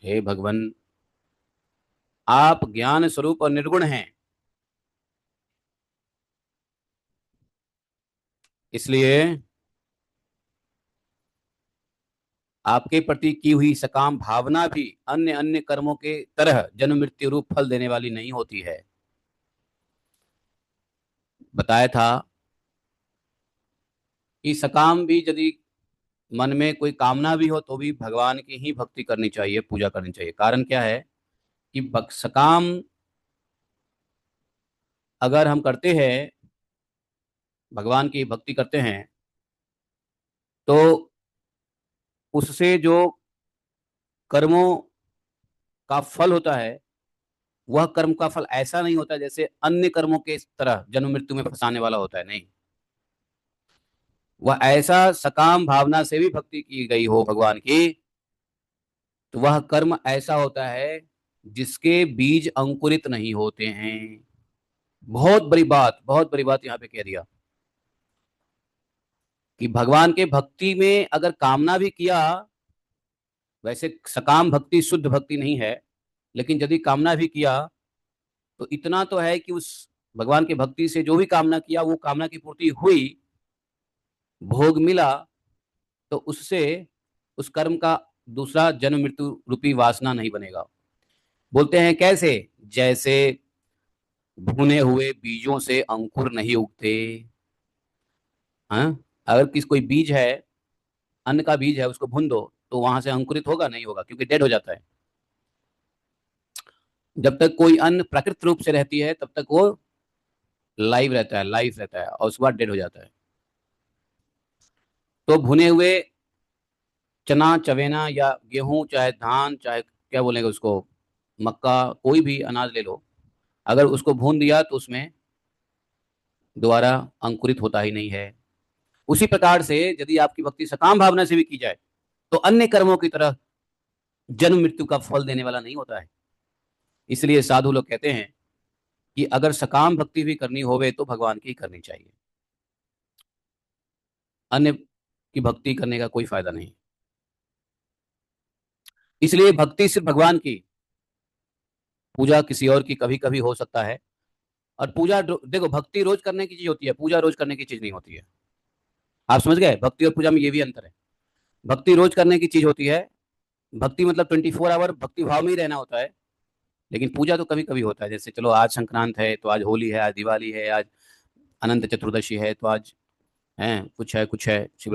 हे भगवान, आप ज्ञान स्वरूप और निर्गुण हैं, इसलिए आपके प्रति की हुई सकाम भावना भी अन्य अन्य कर्मों के तरह जन्म मृत्यु रूप फल देने वाली नहीं होती है। बताया था कि सकाम भी यदि मन में कोई कामना भी हो तो भी भगवान की ही भक्ति करनी चाहिए, पूजा करनी चाहिए। कारण क्या है कि सकाम अगर हम करते हैं, भगवान की भक्ति करते हैं, तो उससे जो कर्मों का फल होता है, वह कर्म का फल ऐसा नहीं होता जैसे अन्य कर्मों के तरह जन्म मृत्यु में फंसाने वाला होता है। नहीं, वह ऐसा सकाम भावना से भी भक्ति की गई हो भगवान की, तो वह कर्म ऐसा होता है जिसके बीज अंकुरित नहीं होते हैं। बहुत बड़ी बात, बहुत बड़ी बात यहाँ पे कह दिया कि भगवान के भक्ति में अगर कामना भी किया, वैसे सकाम भक्ति शुद्ध भक्ति नहीं है, लेकिन यदि कामना भी किया तो इतना तो है कि उस भगवान के भक्ति से जो भी कामना किया वो कामना की पूर्ति हुई, भोग मिला, तो उससे उस कर्म का दूसरा जन्म मृत्यु रूपी वासना नहीं बनेगा। बोलते हैं कैसे? जैसे भुने हुए बीजों से अंकुर नहीं उगते। हाँ, अगर कोई बीज है, अन्न का बीज है, उसको भून दो तो वहां से अंकुरित होगा? नहीं होगा, क्योंकि डेड हो जाता है। जब तक कोई अन्न प्राकृतिक रूप से रहती है तब तक वो लाइव रहता है, लाइफ रहता है, और उसके बाद डेड हो जाता है। तो भुने हुए चना, चवेना या गेहूं, चाहे धान, चाहे क्या बोलेंगे उसको, मक्का, कोई भी अनाज ले लो, अगर उसको भून दिया तो उसमें दोबारा अंकुरित होता ही नहीं है। उसी प्रकार से यदि आपकी भक्ति सकाम भावना से भी की जाए तो अन्य कर्मों की तरह जन्म मृत्यु का फल देने वाला नहीं होता है। इसलिए साधु लोग कहते हैं कि अगर सकाम भक्ति भी करनी होवे तो भगवान की करनी चाहिए, अन्य की भक्ति करने का कोई फायदा नहीं। इसलिए भक्ति सिर्फ भगवान की, पूजा किसी और की कभी कभी हो सकता है। और पूजा देखो, भक्ति रोज करने की चीज होती है, पूजा रोज करने की चीज नहीं होती है। आप समझ गए? भक्ति और पूजा में ये भी अंतर है। भक्ति रोज करने की चीज होती है, भक्ति मतलब 24 आवर भक्ति भाव में ही रहना होता है। लेकिन पूजा तो कभी कभी होता है, जैसे चलो आज संक्रांत है तो आज होली है, आज दिवाली है, आज अनंत चतुर्दशी है, तो आज है कुछ है, कुछ है, शिवरात्रि